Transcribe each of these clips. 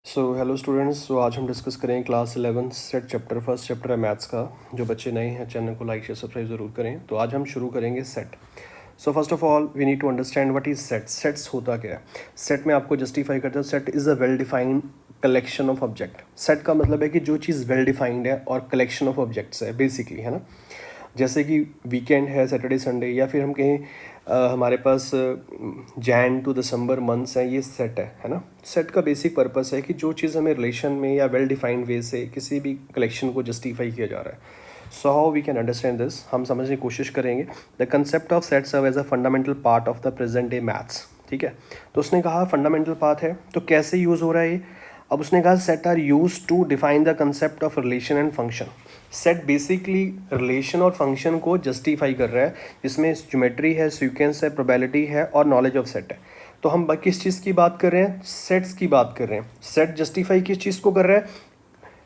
Hello students. आज हम discuss करेंगे class 11 set chapter first chapter है मैथ्स का। जो बच्चे नए हैं चैनल को लाइक शेयर सब्सक्राइब ज़रूर करें। तो आज हम शुरू करेंगे set. First of all we need to understand what is set. Sets होता क्या है? सेट में आपको जस्टिफाई करते हैं, set is a well defined collection of object. Set का मतलब है कि जो चीज़ वेल डिफाइंड है और कलेक्शन ऑफ ऑब्जेक्ट्स है बेसिकली, है ना। जैसे कि वीकेंड है, सैटरडे संडे, या फिर हम कहें हमारे पास जैन टू दिसंबर मंथ्स हैं, ये सेट है ना। सेट का बेसिक पर्पस है कि जो चीज़ हमें रिलेशन में या वेल डिफाइंड वे से किसी भी कलेक्शन को जस्टिफाई किया जा रहा है। So how we can understand this, हम समझने की कोशिश करेंगे। The concept of set serve as a fundamental part of the present day maths. ठीक है, तो उसने कहा फंडामेंटल पार्ट है, तो कैसे यूज़ हो रहा है ये? अब उसने कहा set are use to define the concept of relation and function. Set basically relation और फंक्शन को जस्टिफाई कर रहा है, जिसमें ज्योमेट्री है, सीक्वेंस है, प्रोबेबिलिटी है और नॉलेज ऑफ सेट है। तो हम किस चीज़ की बात कर रहे हैं? सेट्स की बात कर रहे हैं। सेट जस्टिफाई किस चीज़ को कर रहा है?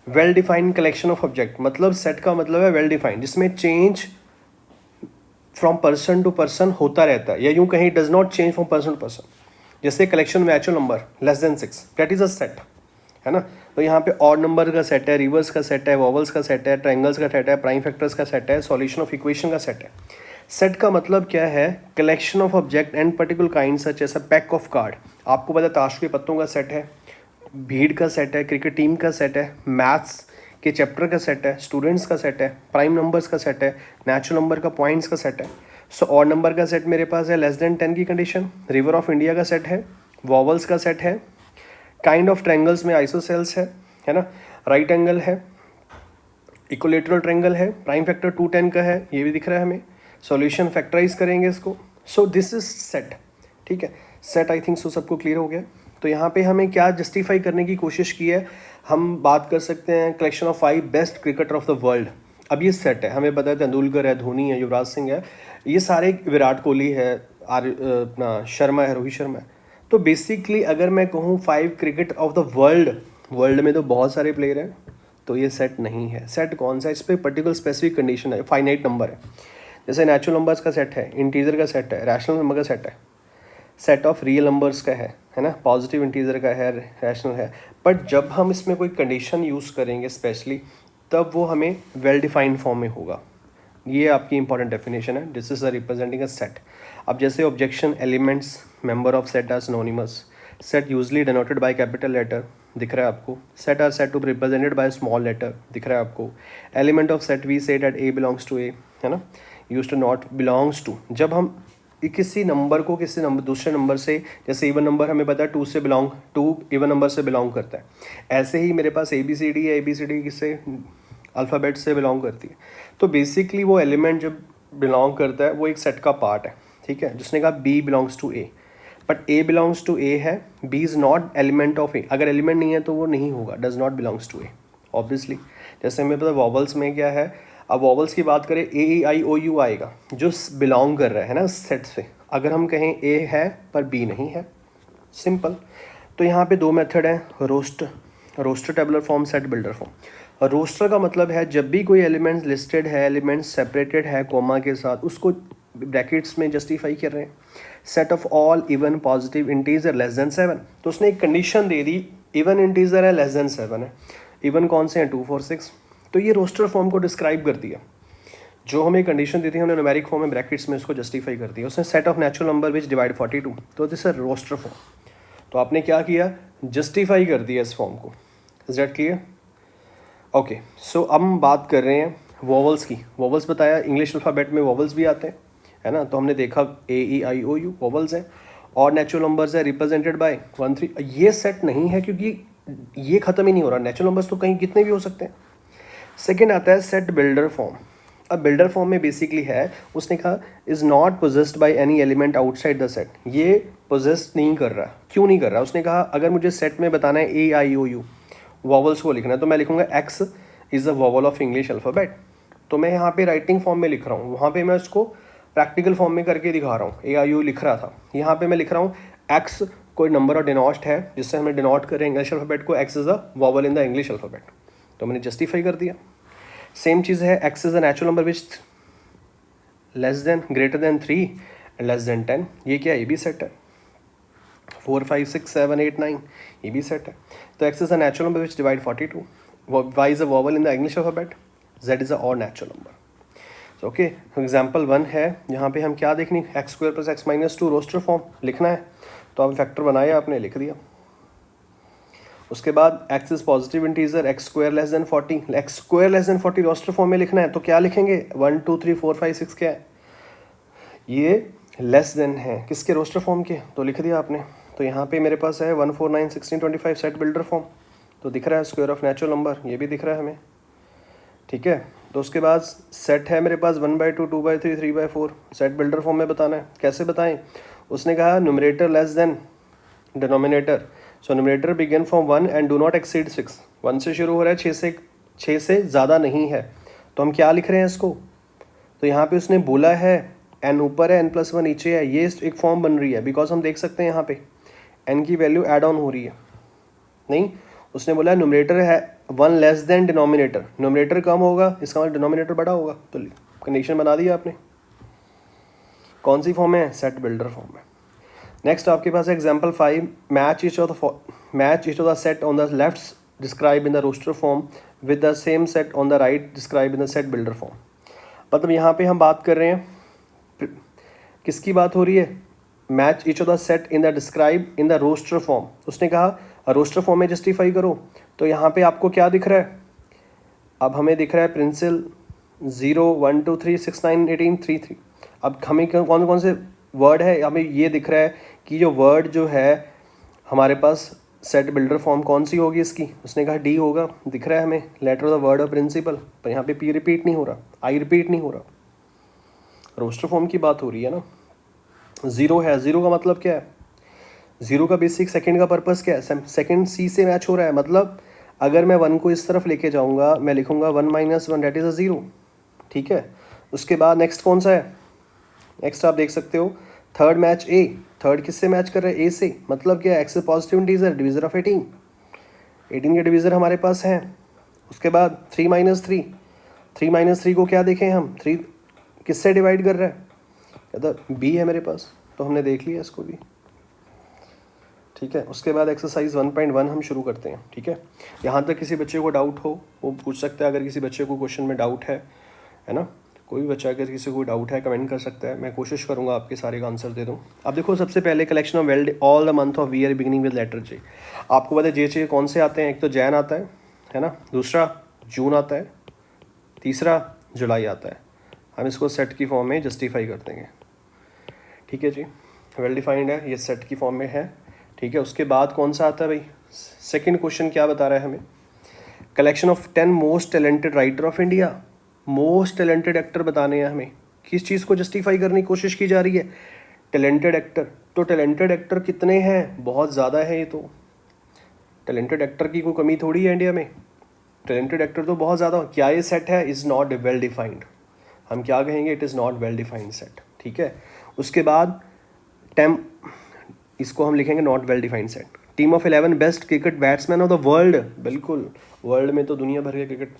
Well defined collection of object. मतलब सेट का मतलब है वेल डिफाइंड, जिसमें change from person to person होता रहता है, या यूं कहीं does not change from person to person. जैसे कलेक्शन में natural number less than 6, that is a set, है ना। तो यहाँ पे ऑड नंबर का सेट है, रिवर्स का सेट है, वॉवल्स का सेट है, ट्रायंगल्स का सेट है, प्राइम फैक्टर्स का सेट है, सॉल्यूशन ऑफ इक्वेशन का सेट है। सेट का मतलब क्या है? Collection of object and particular kind such as a pack of card. आपको पता है ताश के पत्तों का सेट है, भीड़ का सेट है, क्रिकेट टीम का सेट है, मैथ्स के चैप्टर का सेट है, स्टूडेंट्स का सेट है, प्राइम नंबर्स का सेट है, नेचुरल नंबर का पॉइंट्स का सेट है। सो ऑड नंबर का सेट मेरे पास है लेस देन 10 की कंडीशन, रिवर ऑफ इंडिया का सेट है, वॉवल्स का सेट है, काइंड ऑफ ट्रायंगल्स में आइसोसेल्स है ना, राइट एंगल है, इक्विलेटरल ट्रायंगल है, प्राइम फैक्टर 210 का है, ये भी दिख रहा है हमें। सॉल्यूशन फैक्टराइज करेंगे इसको। So this is set. ठीक है, सेट आई थिंक सो सबको क्लियर हो गया। तो यहाँ पे हमें क्या जस्टिफाई करने की कोशिश की है? हम बात कर सकते हैं collection of 5 best cricketer of the world. अब ये सेट है, हमें पता है तेंदुलकर है, धोनी है, युवराज सिंह है, ये सारे, विराट कोहली है, अपना शर्मा है, रोहित शर्मा है। तो बेसिकली अगर मैं कहूँ 5 cricket of the world, world में तो बहुत सारे प्लेयर हैं, तो ये सेट नहीं है। सेट कौन सा है? इस पर पर्टिकुलर स्पेसिफिक कंडीशन है, फाइनाइट नंबर है। जैसे नेचुरल नंबर्स का सेट है, इंटीजर का सेट है, रैशनल नंबर का सेट है, सेट ऑफ रियल नंबर्स का है ना, पॉजिटिव इंटीजर का है, रैशनल है। बट जब हम इसमें कोई कंडीशन यूज़ करेंगे स्पेशली, तब वो हमें वेल डिफाइंड फॉर्म में होगा। ये आपकी इंपॉर्टेंट डेफिनेशन है, this is a representing a set. अब जैसे objection, elements member of set are synonymous, set usually denoted by capital letter, दिख रहा है आपको। Set are set to be represented by small letter, दिख रहा है आपको। Element of set we say that a belongs to A, है ना, use to not belongs to. जब हम किसी नंबर को किसी नंबर दूसरे नंबर से, जैसे इवन नंबर हमें पता है 2 से बिलोंग, 2 इवन नंबर से बिलोंग करता है, ऐसे ही मेरे पास ए बी सी डी है, ए बी सी डी किससे, अल्फ़ाबेट से बिलोंग करती है। तो बेसिकली वो एलिमेंट जब बिलोंग करता है वो एक सेट का पार्ट है। ठीक है, जिसने कहा B belongs to A, but A belongs to A है, B is not element of A. अगर एलिमेंट नहीं है तो वो नहीं होगा, does not belongs to A obviously. जैसे हमें पता वॉवल्स में क्या है, अब वॉवल्स की बात करें, ए ई आई ओ यू आएगा जो बिलोंग कर रहा है ना सेट से। अगर हम कहें ए है पर बी नहीं है, सिंपल। तो यहाँ पे 2 मेथड हैं, roster tabular form, set builder form. और रोस्टर का मतलब है जब भी कोई एलिमेंट्स लिस्टेड है, एलिमेंट्स सेपरेटेड है कोमा के साथ, उसको ब्रैकेट्स में जस्टिफाई कर रहे हैं। Set of all even positive integer less than 7, तो उसने एक कंडीशन दे दी, इवन इंटीजर है, लेस देन 7 है। इवन कौन से हैं? 2 4 6। तो ये रोस्टर फॉर्म को डिस्क्राइब कर दिया। जो हमें कंडीशन दी थी हमने न्यूमेरिक फॉर्म में ब्रैकेट्स में उसको जस्टिफाई कर दिया। उसने set of natural number which divide 42, तो दिस है रोस्टर फॉर्म। तो आपने क्या किया? जस्टिफाई कर दिया इस फॉर्म को। Is that clear? ओके, सो अब हम बात कर रहे हैं वॉवल्स की। वॉवल्स बताया इंग्लिश अल्फ़ाबेट में वॉवल्स भी आते हैं, है ना। तो हमने देखा ए ई आई ओ यू वॉवल्स हैं, और नेचुरल नंबर्स है रिप्रेजेंटेड बाय 1 3। ये सेट नहीं है क्योंकि ये ख़त्म ही नहीं हो रहा, नेचुरल नंबर्स तो कहीं कितने भी हो सकते हैं। सेकेंड आता है सेट बिल्डर फॉर्म। अब बिल्डर फॉर्म में बेसिकली है, उसने कहा is not possessed by any element outside the set. ये पोजेस्ट नहीं कर रहा। क्यों नहीं कर रहा? उसने कहा अगर मुझे सेट में बताना है ए आई ओ यू वॉवल्स को लिखना है, तो मैं लिखूंगा x is a vowel of English alphabet. तो मैं यहाँ पे राइटिंग फॉर्म में लिख रहा हूँ, वहाँ पे मैं उसको प्रैक्टिकल फॉर्म में करके दिखा रहा हूँ। ए आई यू लिख रहा था, यहाँ पे मैं लिख रहा हूँ एक्स कोई नंबर और डिनोट है, जिससे हमें डिनोट करें इंग्लिश अल्फ़ाबेट को, x is a vowel in the English alphabet. तो मैंने जस्टिफाई कर दिया। सेम चीज़ है, x is a natural number which less than greater than 3 and less than 10। ये क्या है? ये भी सेट है। 4 5 6 7 8 9, ये भी सेट है। तो x is a natural number which divide 42, y is a vowel in the English alphabet, z is a और नेचुरल नंबर। ओके, एग्जाम्पल 1 है, यहाँ पे हम क्या देखनी, x square plus x minus 2 roster form लिखना है। तो अब फैक्टर बनाया आपने, लिख दिया। उसके बाद x is positive integer, x square less than 40, x square less than 40 roster form में लिखना है। तो क्या लिखेंगे, 1 2 3 4 5 6 क्या है, ये लेस देन है किसके, रोस्टर फॉर्म के, तो लिख दिया आपने। तो यहाँ पे मेरे पास है 1 4 9 16 25 सेट बिल्डर फॉर्म, तो दिख रहा है स्क्वायर ऑफ नेचुरल नंबर, ये भी दिख रहा है हमें, ठीक है। तो उसके बाद सेट है मेरे पास 1/2 2/3 3/4, सेट बिल्डर फॉर्म में बताना है। कैसे बताएं, उसने कहा numerator less than denominator, so numerator begin from 1 and do not exceed 6, 1 से शुरू हो रहा है, 6 से ज़्यादा नहीं है। तो हम क्या लिख रहे हैं इसको, तो यहाँ पे उसने बोला है n ऊपर है, n+1 नीचे है, ये एक फॉर्म बन रही है, बिकॉज हम देख सकते हैं यहाँ पे n की वैल्यू ऐड ऑन हो रही है। नहीं, उसने बोला न्यूमरेटर है 1 लेस देन डिनोमिनेटर, न्यूमरेटर कम होगा, इसका मतलब डिनोमिनेटर बड़ा होगा, तो कंडीशन बना दिया आपने। कौन सी फॉर्म है, सेट बिल्डर फॉर्म है। नेक्स्ट आपके पास example 5, match each of the set on the left describe in the roster form with the same set on the right describe in the set builder form. मतलब यहाँ पे हम बात कर रहे हैं, किसकी बात हो रही है, match each of the set in the describe in the roster form. उसने कहा रोस्टर फॉर्म में जस्टिफाई करो, तो यहाँ पे आपको क्या दिख रहा है, अब हमें दिख रहा है प्रिंसिल 0 1 2 3 6 9 18 3 3। अब हमें कौन कौन से वर्ड है, हमें ये दिख रहा है कि जो वर्ड जो है हमारे पास सेट बिल्डर फॉर्म कौन सी होगी इसकी, उसने कहा डी होगा, दिख रहा है हमें letter of the word of principal, पर यहाँ पे पी रिपीट नहीं हो रहा, आई रिपीट नहीं हो रहा, रोस्टर फॉर्म की बात हो रही है ना। 0 है, 0 का मतलब क्या है, 0 का बेसिक सेकंड का पर्पस क्या है, सेकंड सी से मैच हो रहा है, मतलब अगर मैं 1 को इस तरफ लेके जाऊंगा, मैं लिखूंगा 1 - 1 डेट इज़ अ 0, ठीक है। उसके बाद नेक्स्ट कौन सा है, नेक्स्ट आप देख सकते हो थर्ड मैच ए, थर्ड किससे मैच कर रहे हैं, ए से, मतलब क्या है, x positive integer divisor of 18, 18 के डिविजर हमारे पास हैं। उसके बाद 3 - 3, 3 - 3 को क्या देखें हम, 3 किससे डिवाइड कर रहा है, कहता बी है मेरे पास, तो हमने देख लिया इसको भी, ठीक है। उसके बाद एक्सरसाइज 1.1 हम शुरू करते हैं, ठीक है। यहाँ तक किसी बच्चे को डाउट हो वो पूछ सकता है, अगर किसी बच्चे को क्वेश्चन में डाउट है ना, कोई भी बच्चा अगर किसी को डाउट है कमेंट कर सकता है, मैं कोशिश करूँगा आपके सारे का आंसर दे दूँ। अब देखो सबसे पहले collection of weld all the month of year beginning with letter J. आपको पता है जे कौन से आते हैं, एक तो जैन आता है ना, दूसरा जून आता है, तीसरा जुलाई आता है। हम इसको सेट की फॉर्म में जस्टिफाई कर देंगे, ठीक है जी, वेल डिफाइंड है, ये सेट की फॉर्म में है, ठीक है। उसके बाद कौन सा आता है भाई, सेकंड क्वेश्चन क्या बता रहा है हमें, collection of 10 most talented writer of India, most talented actor बताने हैं हमें, किस चीज़ को जस्टिफाई करने की कोशिश की जा रही है, टैलेंटेड एक्टर। तो टैलेंटेड एक्टर कितने हैं, बहुत ज़्यादा है, ये तो टैलेंटेड एक्टर की कोई कमी थोड़ी है इंडिया में, टैलेंटेड एक्टर तो बहुत ज़्यादा। क्या ये सेट है, इज़ नॉट वेल डिफाइंड, हम क्या कहेंगे, it is not well defined set, ठीक है। उसके बाद टेम, इसको हम लिखेंगे not well defined set. Team of 11 best cricket batsman of the world, बिल्कुल वर्ल्ड में तो दुनिया भर के क्रिकेट,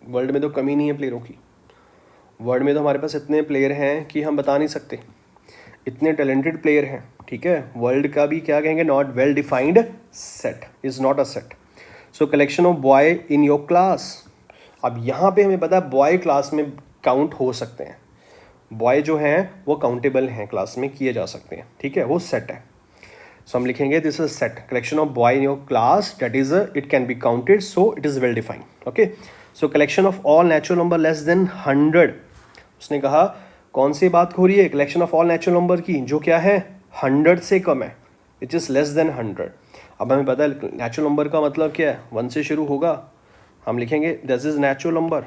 वर्ल्ड में तो कमी नहीं है प्लेयरों की, वर्ल्ड में तो हमारे पास इतने प्लेयर हैं कि हम बता नहीं सकते, इतने टैलेंटेड प्लेयर हैं, ठीक है। वर्ल्ड का भी क्या कहेंगे, not well defined set, is not a set. So collection of boy in your class, अब यहाँ पे हमें पता है बॉय क्लास में काउंट हो सकते हैं, बॉय जो हैं वो काउंटेबल हैं, क्लास में किए जा सकते हैं, ठीक है, वो सेट है। सो हम लिखेंगे this is set, collection of boy in your class that is it can be counted, so it is well defined, okay. So collection of all natural number less than 100, उसने कहा कौन सी बात हो रही है, collection of all natural number की जो क्या है 100 से कम है, इट इज़ लेस देन 100। अब हमें पता है नेचुरल नंबर का मतलब क्या है, 1 से शुरू होगा, हम लिखेंगे दिस इज नेचुरल नंबर,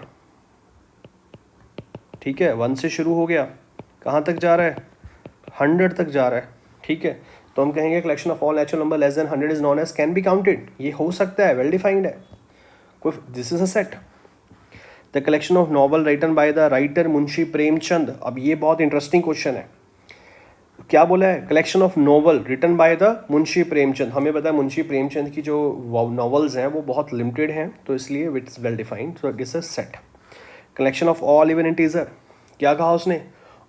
ठीक है, 1 से शुरू हो गया, कहाँ तक जा रहा है, 100 तक जा रहा है, ठीक है। तो हम कहेंगे collection of all natural number less than 100 is known as can be counted, ये हो सकता है, वेल डिफाइंड है, कोई this is a set. The collection of novel written by the writer Munshi Premchand, अब ये बहुत इंटरेस्टिंग क्वेश्चन है, क्या बोला है, collection of novel written by the Munshi Premchand, हमें पता है मुंशी प्रेमचंद की जो नॉवेल्स हैं वो बहुत लिमिटेड हैं, तो इसलिए it's well defined, so it is a set. Collection of all even integer, क्या कहा उसने,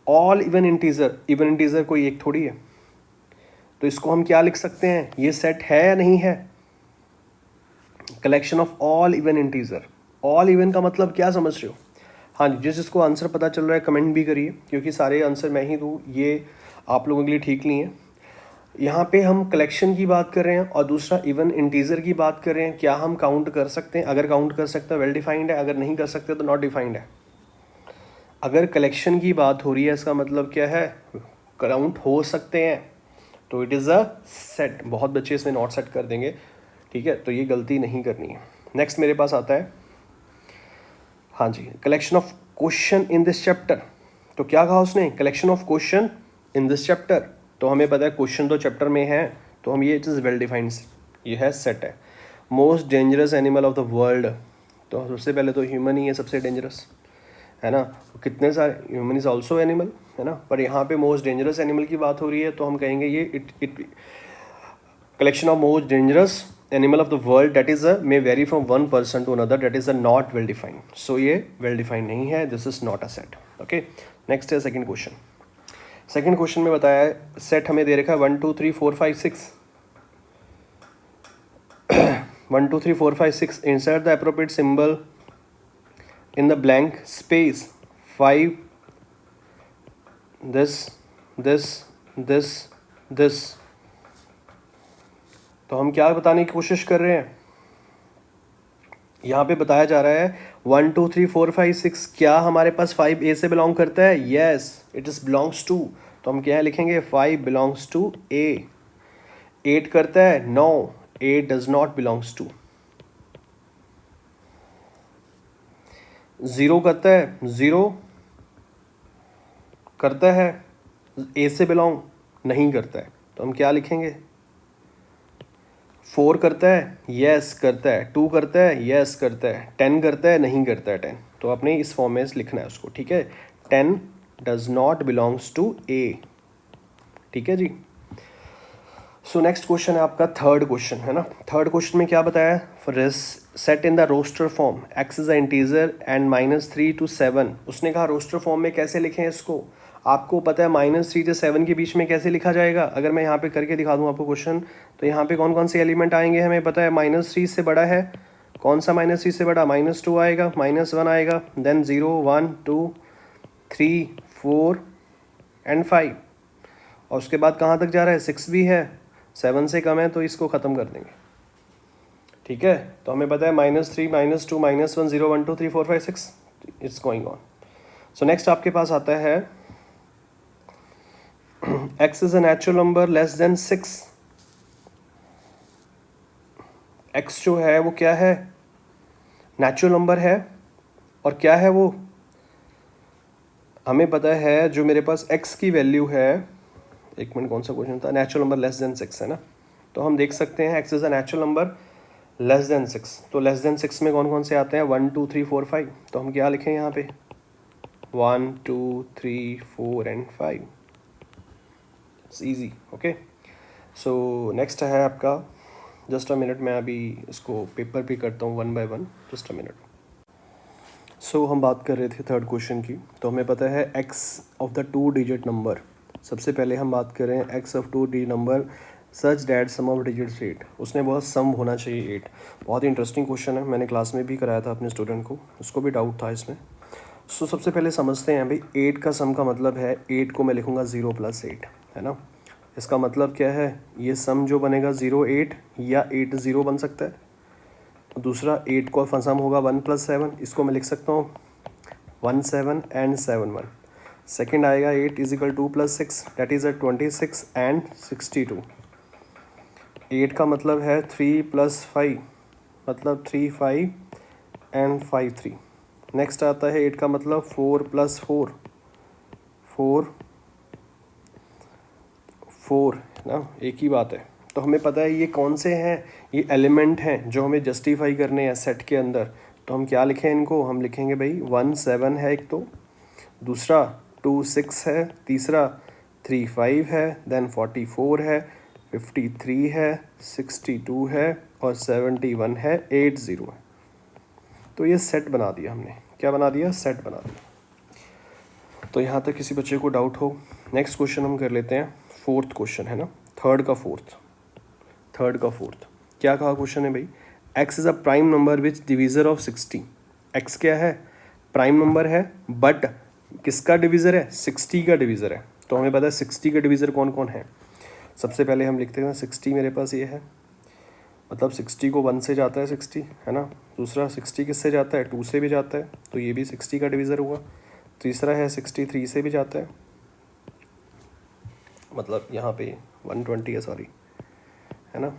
all even integer, even integer कोई एक थोड़ी है, तो इसको हम क्या लिख सकते हैं, ये सेट है या नहीं है, collection of all even integer. All even का मतलब क्या समझ रहे हो? हाँ जी, जिसको आंसर पता चल रहा है कमेंट भी करिए, क्योंकि सारे आंसर मैं ही दूँ ये आप लोगों के लिए ठीक नहीं है। यहाँ पे हम कलेक्शन की बात कर रहे हैं और दूसरा इवन इंटीजर की बात कर रहे हैं। क्या हम काउंट कर सकते हैं? अगर काउंट कर सकते हैं वेल डिफाइंड है, अगर नहीं कर सकते तो नॉट डिफाइंड है। अगर कलेक्शन की बात हो रही है इसका मतलब क्या है, काउंट हो सकते हैं, तो इट इज़ अ सेट। बहुत बच्चे इसमें नॉट सेट कर देंगे, ठीक है, तो ये गलती नहीं करनी है। नेक्स्ट मेरे पास आता है, हाँ जी, collection of question in this chapter. तो क्या कहा उसने, collection of question in this chapter. तो हमें पता है क्वेश्चन तो चैप्टर में है, तो हम ये इट इज़ वेल डिफाइंड, ये है सेट है। Most dangerous animal of the world, तो सबसे पहले तो ह्यूमन ही है सबसे डेंजरस, है ना। कितने सारे, ह्यूमन इज़ ऑल्सो एनिमल, है ना, पर यहाँ पे मोस्ट डेंजरस एनिमल की बात हो रही है, तो हम कहेंगे ये it collection of most dangerous animal of the world that is may vary from one person to another, that is a not well defined. So ये वेल डिफाइंड नहीं है, this is not a set. Okay, next है second question. Second question में बताया है set हमें दे रखा है 1 2 3 4 5 6 1 2 3 4 5 6, insert the appropriate symbol in the blank space 5 this। तो हम क्या बताने की कोशिश कर रहे हैं, यहाँ पे बताया जा रहा है 1 2 3 4 5 6 क्या हमारे पास 5 ए से बिलोंग करता है, yes it is belongs to. तो हम क्या लिखेंगे, 5 बिलोंग्स टू ए। 8 करता है, no 8 does not belongs to. 0 करता है, 0 करता है, ए से बिलोंग नहीं करता है, तो हम क्या लिखेंगे, 4 करता है, यस करता है, 2 करता है, यस करता है, 10 करता है, नहीं करता है 10। तो अपने इस फॉर्म में लिखना है उसको, ठीक है। 10 डज नॉट बिलोंग्स टू ए, ठीक है जी। सो नेक्स्ट क्वेश्चन है आपका थर्ड क्वेश्चन, है ना। थर्ड क्वेश्चन में क्या बताया, for set in the roster form x is a integer and -3 to 7। उसने कहा रोस्टर फॉर्म में कैसे लिखें इसको। आपको पता है -3 से 7 के बीच में कैसे लिखा जाएगा। अगर मैं यहाँ पे करके दिखा दूँ आपको क्वेश्चन, तो यहाँ पे कौन कौन से एलिमेंट आएंगे हमें पता है। -3 से बड़ा है, कौन सा -3 से बड़ा, -2 आएगा, -1 आएगा, देन 0 1 2 3 4 एंड 5, और उसके बाद कहाँ तक जा रहा है, 6 भी है, 7 से कम है तो इसको ख़त्म कर देंगे, ठीक है। तो हमें पता है -3 -2 -1 0 1 2 3 4 5 6 it's going on. So next आपके पास आता है x is a natural number less than 6। x जो है वो क्या है, नेचुरल नंबर है, और क्या है वो, हमें पता है जो मेरे पास x की वैल्यू है, एक मिनट कौन सा क्वेश्चन था, नेचुरल नंबर लेस देन 6 है ना। तो हम देख सकते हैं x is a natural number less than 6। तो लेस देन 6 में कौन कौन से आते हैं, 1 2 3 4 5। तो हम क्या लिखें यहाँ पे, 1 2 3 4 and 5, it's easy. Okay, so next है आपका, जस्ट अ मिनट, मैं अभी इसको पेपर पे करता हूँ 1 by 1, जस्ट अ मिनट। सो हम बात कर रहे थे थर्ड क्वेश्चन की। तो हमें पता है x of the 2 digit number, सबसे पहले हम बात कर रहे हैं x of 2 digit number such that sum of digits 8। उसने बहुत सम होना चाहिए 8। बहुत ही इंटरेस्टिंग क्वेश्चन है, मैंने क्लास में भी कराया था अपने स्टूडेंट को, उसको भी डाउट था इसमें। सो सबसे पहले समझते हैं भाई, 8 का सम का मतलब है, 8 को मैं लिखूँगा 0 + 8, है ना। इसका मतलब क्या है, ये सम जो बनेगा 0 8 या 8 0 बन सकता है। दूसरा 8 को सम होगा 1 + 7, इसको मैं लिख सकता हूँ 1 7 एंड 7 1। सेकेंड आएगा 8 = 2 + 6 दैट इज़ 26 एंड 62। 8 का मतलब है 3 + 5 मतलब 3 5 एंड 5 3। नेक्स्ट आता है 8 का मतलब 4 + 4 4 4, है ना, एक ही बात है। तो हमें पता है ये कौन से हैं, ये एलिमेंट हैं जो हमें जस्टिफाई करने हैं सेट के अंदर। तो हम क्या लिखें इनको, हम लिखेंगे भाई 1 7 है एक, तो दूसरा 2 6 है, तीसरा 3 5 है, देन 44 है, 53 है, 62 है, और 71 है, 80 है। तो ये सेट बना दिया हमने, क्या बना दिया, सेट बना दिया। तो यहाँ तक किसी बच्चे को डाउट हो। नेक्स्ट क्वेश्चन हम कर लेते हैं, फोर्थ क्वेश्चन है ना। थर्ड का फोर्थ क्या कहा क्वेश्चन है भाई, x is a prime number which divisor of 60। x क्या है, प्राइम नंबर है, बट किसका डिवीज़र है, 60 का डिवीज़र है। तो हमें पता है 60 का डिवीज़र कौन कौन है। सबसे पहले हम लिखते हैं 60 मेरे पास ये है, मतलब 60 को 1 से जाता है 60, है ना। दूसरा 60 किससे जाता है, 2 से भी जाता है, तो ये भी 60 का डिवीज़र हुआ। तीसरा है 63 से भी जाता है, मतलब यहाँ पे 120 है, सॉरी, है ना।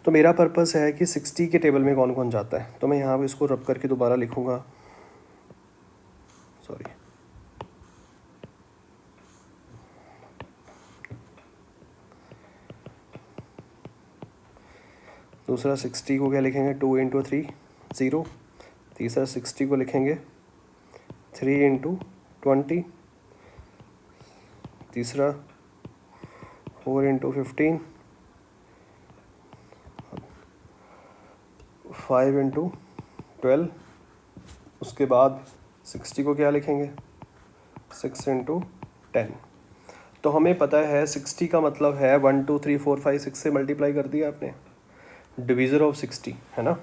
तो मेरा पर्पस है कि 60 के टेबल में कौन कौन जाता है, तो मैं यहाँ पे इसको रब करके दोबारा लिखूँगा, सॉरी। दूसरा 60 को क्या लिखेंगे, 2 इंटू 3 0। तीसरा 60 को लिखेंगे 3 इंटू 20। तीसरा 4 इंटू 15, 5 इंटू 12। उसके बाद 60 को क्या लिखेंगे, 6 इंटू 10। तो हमें पता है 60 का मतलब है 1 2 3 4 5 6 से मल्टीप्लाई कर दिया आपने, डिवीज़र ऑफ 60, है ना।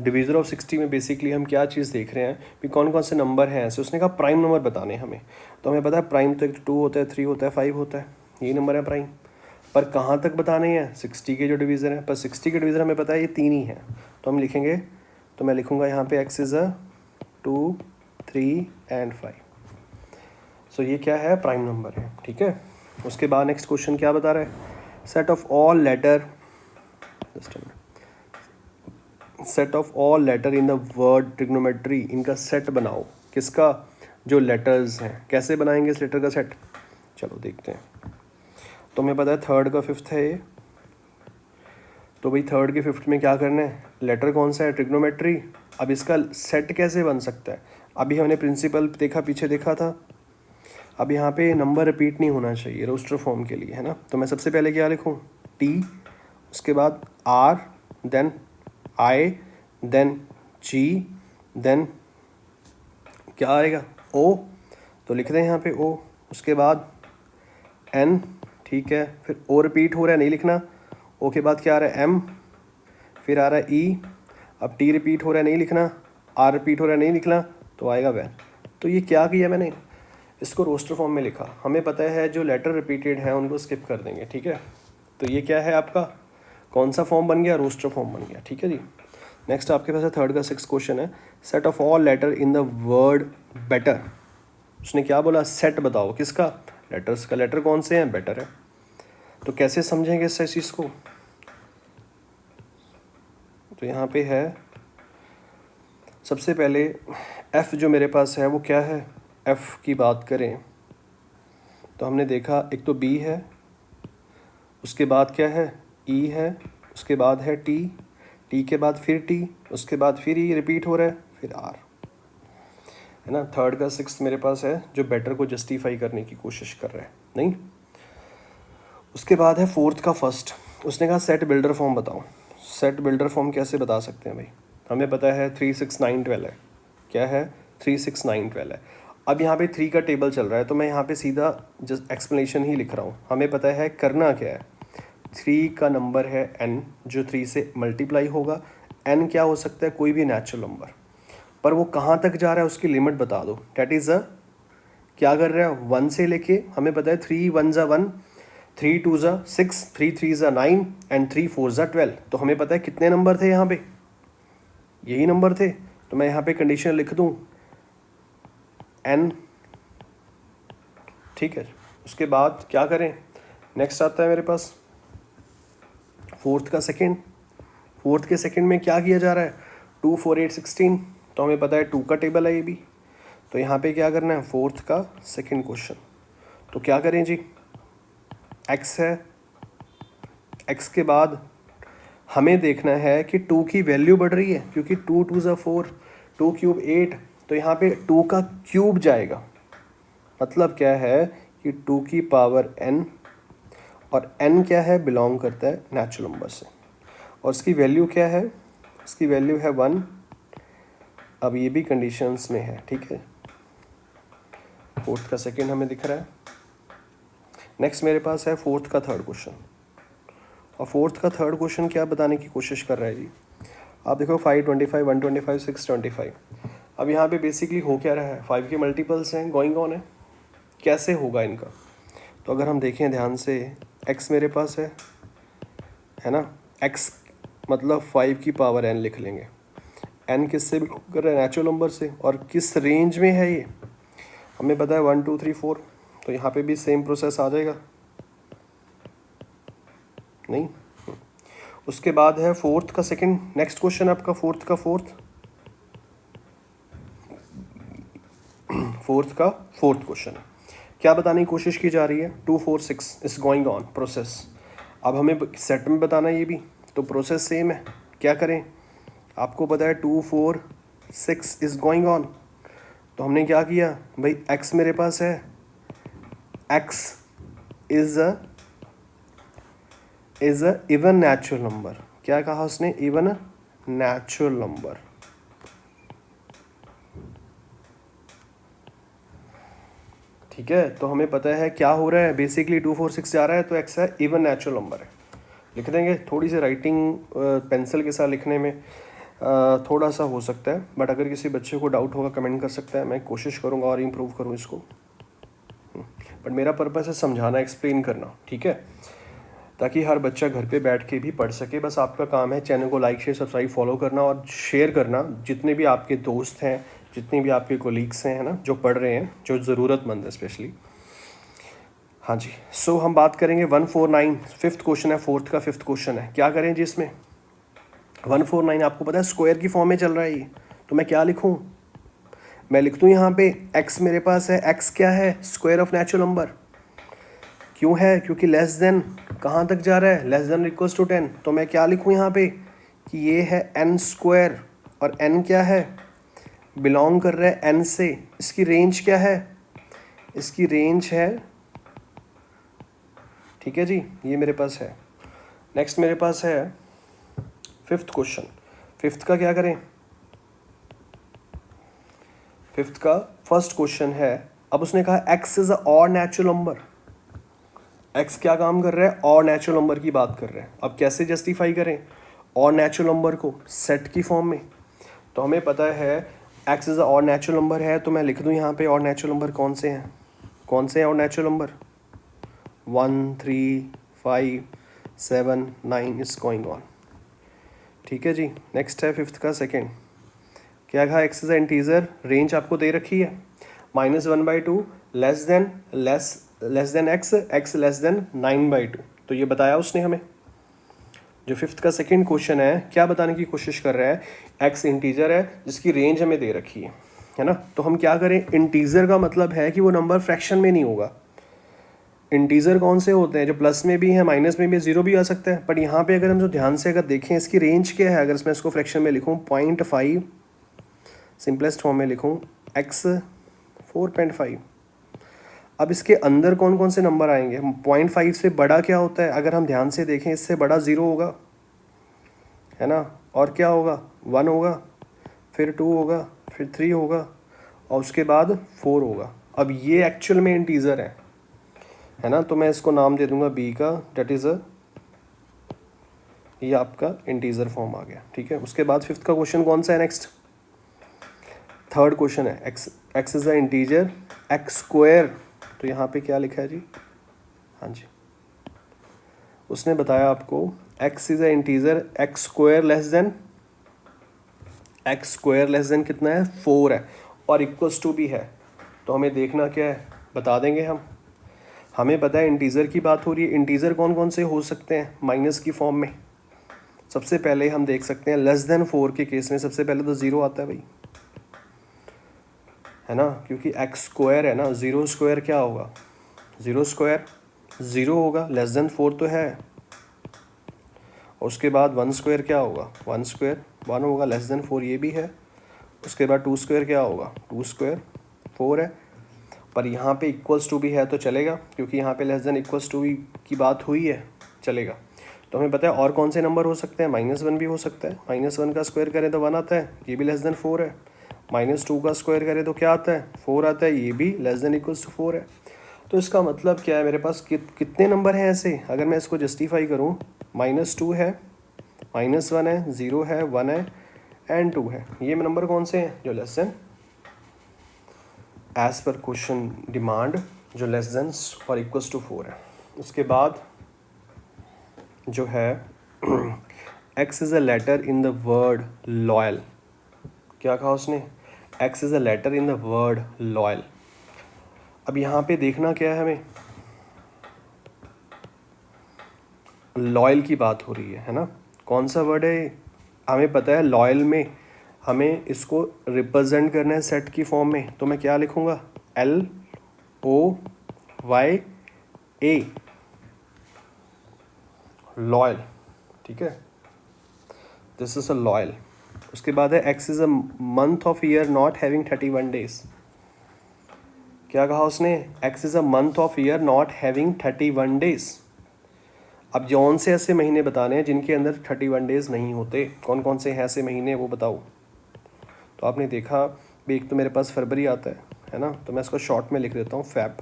डिवीज़र ऑफ 60 में बेसिकली हम क्या चीज़ देख रहे हैं कि कौन कौन से नंबर हैं ऐसे, उसने कहा प्राइम नंबर बताने हमें। तो हमें पता है प्राइम तो एक 2 होता है, 3 होता है, 5 होता है, यही नंबर है प्राइम। पर कहाँ तक बताने हैं, 60 के जो डिवीज़र हैं, पर 60 के डिवीज़र हमें पता है ये 3 ही हैं। तो हम लिखेंगे, तो मैं लिखूँगा यहाँ पे x इज़ 2 3 एंड 5। सो ये क्या है, प्राइम नंबर है, ठीक है। उसके बाद नेक्स्ट क्वेश्चन क्या बता रहा है, set of all letter, set of all letter in the word trigonometry, इनका सेट बनाओ, किसका, जो लेटर्स हैं। कैसे बनाएंगे इस लेटर का सेट, चलो देखते हैं। तो हमें पता है थर्ड का फिफ्थ है ये, तो भाई थर्ड के फिफ्थ में क्या करना है, लेटर कौन सा है, ट्रिग्नोमेट्री। अब इसका सेट कैसे बन सकता है, अभी हमने प्रिंसिपल देखा, पीछे देखा था। अब यहाँ पे नंबर रिपीट नहीं होना चाहिए रोस्टर फॉर्म के लिए, है ना। तो मैं सबसे पहले क्या लिखूँ, T, उसके बाद R, then I, then G, then क्या आएगा, O। तो लिख दें यहाँ पे O। उसके बाद N, ठीक है, फिर O रिपीट हो रहा है, नहीं लिखना। O के बाद क्या आ रहा है, M, फिर आ रहा है E। अब T रिपीट हो रहा है, नहीं लिखना। R रिपीट हो रहा है, नहीं लिखना, तो आएगा वैन। तो ये क्या किया मैंने, इसको रोस्टर फॉर्म में लिखा। हमें पता है जो लेटर रिपीटेड हैं उनको स्किप कर देंगे, ठीक है। तो ये क्या है आपका, कौन सा फॉर्म बन गया, रोस्टर फॉर्म बन गया, ठीक है जी। नेक्स्ट आपके पास है थर्ड का 6 क्वेश्चन है, set of all letter in the word better. उसने क्या बोला, सेट बताओ किसका, लेटर्स का। लेटर कौन से हैं, बेटर है। तो कैसे समझेंगे इस चीज़ को, तो यहाँ पे है सबसे पहले F जो मेरे पास है वो क्या है, F की बात करें तो हमने देखा एक तो B है, उसके बाद क्या है, E है, उसके बाद है T, T के बाद फिर T, उसके बाद फिर E रिपीट हो रहा है, फिर R, है ना। थर्ड का 6 मेरे पास है जो बेटर को जस्टिफाई करने की कोशिश कर रहा है, नहीं। उसके बाद है फोर्थ का फर्स्ट, उसने कहा सेट बिल्डर फॉर्म बताओ। सेट बिल्डर फॉर्म कैसे बता सकते हैं भाई, हमें पता है 3 6 9 12 है, क्या है 3 6 9 12 है। अब यहाँ पे 3 का टेबल चल रहा है, तो मैं यहाँ पे सीधा जस्ट एक्सप्लेनेशन ही लिख रहा हूँ। हमें पता है करना क्या है, 3 का नंबर है n जो 3 से मल्टीप्लाई होगा। n क्या हो सकता है, कोई भी नेचुरल नंबर, पर वो कहाँ तक जा रहा है उसकी लिमिट बता दो। डैट इज़ क्या कर रहा है, 1 से लेके, हमें पता है 3 1 ज़ा 1, 3 2 ज़ा 6, 3 3 ज़ा 9 एंड 3 4 ज़ा 12। तो हमें पता है कितने नंबर थे यहाँ पे, यही नंबर थे। तो मैं यहाँ पे कंडीशन लिख दूँ n, ठीक है। उसके बाद क्या करें, नेक्स्ट आता है मेरे पास फोर्थ का सेकंड। फोर्थ के सेकंड में क्या किया जा रहा है, 2 4 8 16। तो हमें पता है 2 का टेबल है ये भी। तो यहाँ पे क्या करना है, फोर्थ का सेकंड क्वेश्चन। तो क्या करें जी, x है, x के बाद हमें देखना है कि 2 की वैल्यू बढ़ रही है, क्योंकि 2 2 ज़ा 4, 2 क्यूब 8, तो यहाँ पे 2 का क्यूब जाएगा। मतलब क्या है कि 2 की पावर n, और n क्या है, बिलोंग करता है नेचुरल नंबर से, और इसकी वैल्यू क्या है, इसकी वैल्यू है 1। अब ये भी कंडीशंस में है, ठीक है। फोर्थ का सेकंड हमें दिख रहा है। नेक्स्ट मेरे पास है फोर्थ का थर्ड क्वेश्चन, और फोर्थ का थर्ड क्वेश्चन क्या बताने की कोशिश कर रहा है जी, आप देखो 525, 125, 625। अब यहाँ पे बेसिकली हो क्या रहा है, 5 के मल्टीपल्स हैं, गोइंग ऑन है, कैसे होगा इनका। तो अगर हम देखें ध्यान से, x मेरे पास है ना, x मतलब 5 की पावर n लिख लेंगे। n किससे बिलोंग कर रहा है, नेचुरल नंबर से, और किस रेंज में है ये हमें पता है, 1 2 3 4। तो यहाँ पे भी सेम प्रोसेस आ जाएगा, नहीं। उसके बाद है फोर्थ का सेकंड, नेक्स्ट क्वेश्चन आपका फोर्थ का फोर्थ क्वेश्चन है। क्या बताने की कोशिश की जा रही है, 2 4 6 इज गोइंग ऑन प्रोसेस। अब हमें सेट में बताना ये भी, तो प्रोसेस सेम है। क्या करें, आपको पता है 2 4 6 इज गोइंग ऑन, तो हमने क्या किया भाई, x मेरे पास है, x is a even natural number. क्या कहा उसने, इवन नेचुरल नंबर। ठीक है, तो हमें पता है क्या हो रहा है, बेसिकली 2 4 6 जा रहा है, तो x है इवन नेचुरल नंबर है। लिख देंगे, थोड़ी सी राइटिंग पेंसिल के साथ लिखने में थोड़ा सा हो सकता है, बट अगर किसी बच्चे को डाउट होगा कमेंट कर सकता है, मैं कोशिश करूँगा और इम्प्रूव करूँ इसको। बट मेरा पर्पस है समझाना, एक्सप्लेन करना, ठीक है, ताकि हर बच्चा घर पे बैठ के भी पढ़ सके। बस आपका काम है चैनल को लाइक शेयर सब्सक्राइब फॉलो करना और शेयर करना, जितने भी आपके दोस्त हैं, जितने भी आपके कोलीग्स हैं, है ना, जो पढ़ रहे हैं, जो ज़रूरतमंद है स्पेशली। हाँ जी, सो हम बात करेंगे 149, फिफ्थ क्वेश्चन है, फोर्थ का फिफ्थ क्वेश्चन है। क्या करें जी इसमें, 149 आपको पता है स्क्वायर की फॉर्म में चल रहा है ये, तो मैं क्या लिखूँ, मैं लिख दूँ यहाँ पे x मेरे पास है, x क्या है, स्क्वायर ऑफ नेचुरल नंबर। क्यों है, क्योंकि लेस देन कहाँ तक जा रहा है, लेस देन इक्वल्स टू 10। तो मैं क्या लिखूँ यहाँ पे कि ये है n स्क्वायर, और n क्या है, बिलोंग कर रहा है n से। इसकी रेंज क्या है, इसकी रेंज है, ठीक है जी, ये मेरे पास है। नेक्स्ट मेरे पास है फिफ्थ क्वेश्चन। फिफ्थ का क्या करें, फिफ्थ का फर्स्ट क्वेश्चन है। अब उसने कहा x is a odd natural number. x क्या काम कर रहा है, और नेचुरल नंबर की बात कर रहे हैं। अब कैसे जस्टिफाई करें और नेचुरल नंबर को सेट की फॉर्म में, तो हमें पता है x इज अ और नेचुरल नंबर है, तो मैं लिख दूं यहाँ पे और नेचुरल नंबर कौन से हैं, कौन से हैं और natural number, 1 3 5 7 9 is going on. ठीक है जी, नेक्स्ट है फिफ्थ का सेकेंड। क्या कहा, x is a integer, range आपको दे रखी है, -1/2 less than x less than 9/2। तो ये बताया उसने हमें। जो फिफ्थ का सेकंड क्वेश्चन है, क्या बताने की कोशिश कर रहा है, x इंटीजर है जिसकी रेंज हमें दे रखी है ना। तो हम क्या करें, इंटीजर का मतलब है कि वो नंबर फ्रैक्शन में नहीं होगा। इंटीजर कौन से होते हैं, जो प्लस में भी है, माइनस में भी, जीरो भी आ सकता है। बट यहाँ पे अगर हम जो ध्यान से अगर देखें, इसकी रेंज क्या है, अगर मैं इसको फ्रैक्शन में लिखूँ 0.5, सिंपलेस्ट फॉर्म में लिखूँ x 4.5। अब इसके अंदर कौन कौन से नंबर आएंगे, 0.5 से बड़ा क्या होता है, अगर हम ध्यान से देखें, इससे बड़ा 0 होगा, है ना, और क्या होगा, 1 होगा, फिर 2 होगा, फिर 3 होगा, और उसके बाद 4 होगा। अब ये एक्चुअल में इंटीजर है ना, तो मैं इसको नाम दे दूंगा b का, डेट इज़ ये आपका इंटीजर फॉर्म आ गया। ठीक है, उसके बाद फिफ्थ का क्वेश्चन कौन सा है, नेक्स्ट थर्ड क्वेश्चन है, x is a integer, x square. तो यहाँ पे क्या लिखा है जी, हाँ जी, उसने बताया आपको x is a integer, x square less then कितना है, 4 है, और इक्वल्स टू भी है। तो हमें देखना क्या है, बता देंगे हम। हमें पता है इंटीजर की बात हो रही है। इंटीजर कौन कौन से हो सकते हैं माइनस की फॉर्म में, सबसे पहले हम देख सकते हैं लेस देन 4 के केस में सबसे पहले तो 0 आता है भाई, है ना, क्योंकि x स्क्वायर है ना, 0 स्क्वायर क्या होगा, 0 स्क्वायर 0 होगा, लेस देन 4 तो है। उसके बाद 1 स्क्वायर क्या होगा, 1 स्क्वायर 1 होगा, लेस देन 4 ये भी है। उसके बाद 2 स्क्वायर क्या होगा, 2 स्क्वायर 4 है। पर यहाँ पे इक्वल्स टू भी है तो चलेगा, क्योंकि यहाँ पे लेस देन इक्वल्स टू की बात हुई है, चलेगा। तो हमें पता है और कौन से नंबर हो सकते हैं, -1 भी हो सकता है, -1 का स्क्वायर करें तो 1 आता है, ये भी लेस देन 4 है। -2 का स्क्वायर करें तो क्या आता है, 4 आता है, ये भी लेस देन इक्वल्स टू 4 है। तो इसका मतलब क्या है, मेरे पास कितने नंबर हैं ऐसे, अगर मैं इसको जस्टिफाई करूँ, -2 है, -1 है, 0 है, 1 है एंड 2 है। ये नंबर कौन से हैं जो less than as per question demand, जो लेस देन और इक्वल्स टू 4 है। उसके बाद जो है x is a letter in the word loyal. क्या कहा उसने, x is a letter in the word loyal. अब यहाँ पे देखना क्या है, हमें लॉयल की बात हो रही है ना। कौन सा वर्ड है, हमें पता है लॉयल में हमें इसको रिप्रेजेंट करना है सेट की फॉर्म में, तो मैं क्या लिखूँगा, LOYA, लॉयल, ठीक है, दिस इज अ लॉयल। उसके बाद है x is a month of year not having 31 days. क्या कहा उसने, x is a month of year not having 31 days. अब जौन से ऐसे महीने बताने हैं जिनके अंदर 31 डेज नहीं होते, कौन कौन से हैं ऐसे महीने वो बताओ। तो आपने देखा भी, एक तो मेरे पास फरवरी आता है ना, तो मैं इसको शॉर्ट में लिख देता हूँ फैब।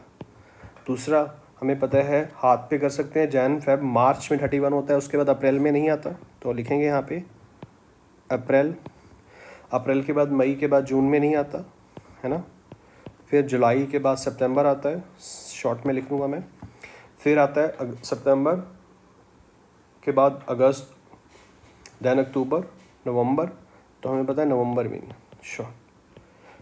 दूसरा हमें पता है हाथ पे कर सकते हैं, जैन फेब मार्च में 31 होता है, उसके बाद अप्रैल में नहीं आता, तो लिखेंगे यहाँ पे अप्रैल। अप्रैल के बाद मई के बाद जून में नहीं आता है ना। फिर जुलाई के बाद सितंबर आता है, शॉर्ट में लिख लूँगा मैं। फिर आता है सितंबर के बाद अगस्त, दैन अक्टूबर, नवंबर, तो हमें पता है नवंबर में नहीं शॉर्ट,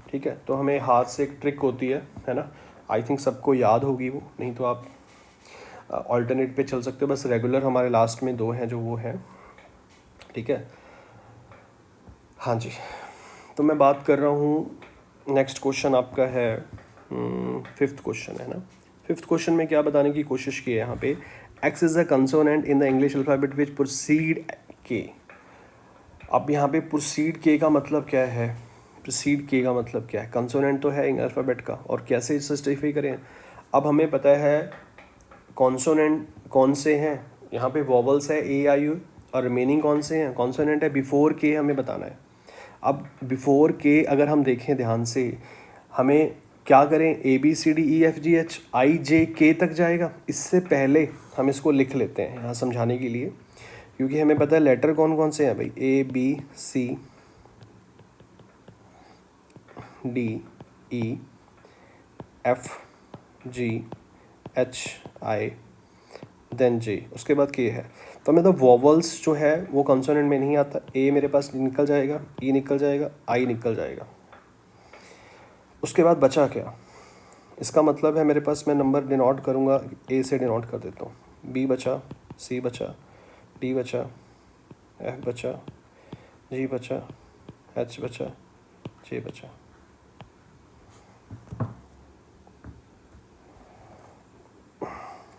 ठीक है। तो हमें हाथ से एक ट्रिक होती है ना, आई थिंक सबको याद होगी वो, नहीं तो आप ऑल्टरनेट पे चल सकते हो। बस रेगुलर हमारे लास्ट में 2 हैं जो वो हैं, ठीक है। हाँ जी, तो मैं बात कर रहा हूँ, नेक्स्ट क्वेश्चन आपका है 5th क्वेश्चन है ना। 5th क्वेश्चन में क्या बताने की कोशिश की है यहाँ पे, x is a consonant in the English alphabet which proceed के। अब यहाँ पे प्रोसीड के का मतलब क्या है, प्रोसीड के का मतलब क्या है, कंसोनेंट तो है अल्फ़ाबेट का, और कैसे इसे जस्टिफाई करें। अब हमें पता है कॉन्सोनेंट कौन से हैं, यहाँ पे वॉवल्स है A I U, और रिमेनिंग कौन से हैं, कॉन्सोनेंट है बिफोर के, हमें बताना है। अब बिफोर के अगर हम देखें ध्यान से, हमें क्या करें, ABCDEFGHIJK तक जाएगा। इससे पहले हम इसको लिख लेते हैं यहाँ समझाने के लिए, क्योंकि हमें पता है लेटर कौन कौन से हैं भाई, ABCDEFGHI देन J, उसके बाद K है। तो हमें तो वॉवल्स जो है वो कंसोनेंट में नहीं आता, A मेरे पास निकल जाएगा, E निकल जाएगा, I निकल जाएगा। उसके बाद बचा क्या, इसका मतलब है मेरे पास, मैं नंबर डिनोट करूँगा, A से डिनोट कर देता हूँ, B बचा, C बचा, D बचा, F बचा, G बचा, H बचा, J बचा।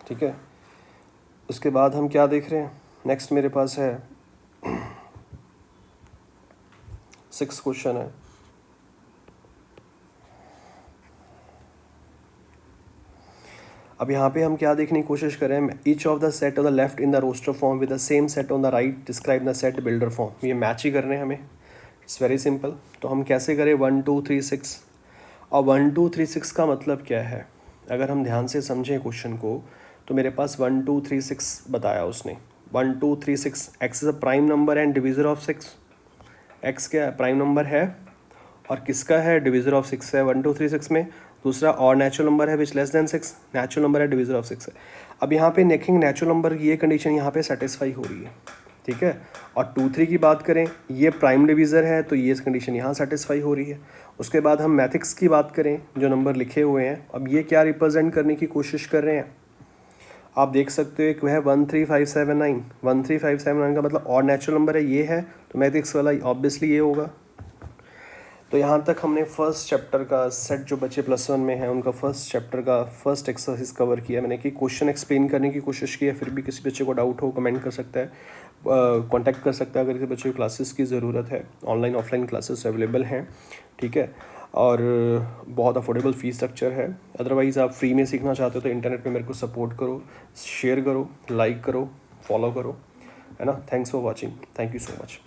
ठीक है, उसके बाद हम क्या देख रहे हैं, नेक्स्ट मेरे पास है 6th क्वेश्चन है। अब यहाँ पे हम क्या देखने की कोशिश करें, each of the set of the left in the roster form with the same set on the right describe the set builder form. ये मैच ही करने हैं हमें, इट्स वेरी सिंपल। तो हम कैसे करें, 1 2 3 6। और 1 2 3 6 का मतलब क्या है, अगर हम ध्यान से समझें क्वेश्चन को, तो मेरे पास 1 2 3 6 बताया उसने। 1 2 3 6, x is a prime number and divisor of 6। X क्या प्राइम नंबर है और किसका है, डिविजर ऑफ 6 है 1 2 3 6 में। दूसरा और नेचुरल नंबर है विच लेस देन 6, नेचुरल नंबर है डिविजर ऑफ 6 है। अब यहाँ पे नेकिंग नेचुरल नंबर की ये कंडीशन यहाँ पे सेटिस्फाई हो रही है, ठीक है। और 2 3 की बात करें, ये प्राइम डिविज़र है तो ये कंडीशन यहाँ सेटिस्फाई हो रही है। उसके बाद हम मैथिक्स की बात करें, जो नंबर लिखे हुए हैं, अब ये क्या रिप्रेजेंट करने की कोशिश कर रहे हैं, आप देख सकते हो एक है 13579। 13579 का मतलब और नेचुरल नंबर है, ये है, तो मैथिक्स वाला ऑब्वियसली ये होगा। तो यहाँ तक हमने फर्स्ट चैप्टर का सेट जो बच्चे +1 में हैं उनका फर्स्ट चैप्टर का फर्स्ट एक्सरसाइज कवर किया मैंने, कि क्वेश्चन एक्सप्लेन करने की कोशिश की है। फिर भी किसी बच्चे को डाउट हो कमेंट कर सकता है, कांटेक्ट कर सकता है अगर किसी बच्चे को क्लासेस की ज़रूरत है। ऑनलाइन ऑफलाइन क्लासेस अवेलेबल हैं, ठीक है, और बहुत अफोर्डेबल फ़ीस स्ट्रक्चर है। अदरवाइज़ आप फ्री में सीखना चाहते हो तो इंटरनेट पे मेरे को सपोर्ट करो, शेयर करो, लाइक करो, फॉलो करो, है ना। Thanks for watching, thank you so much.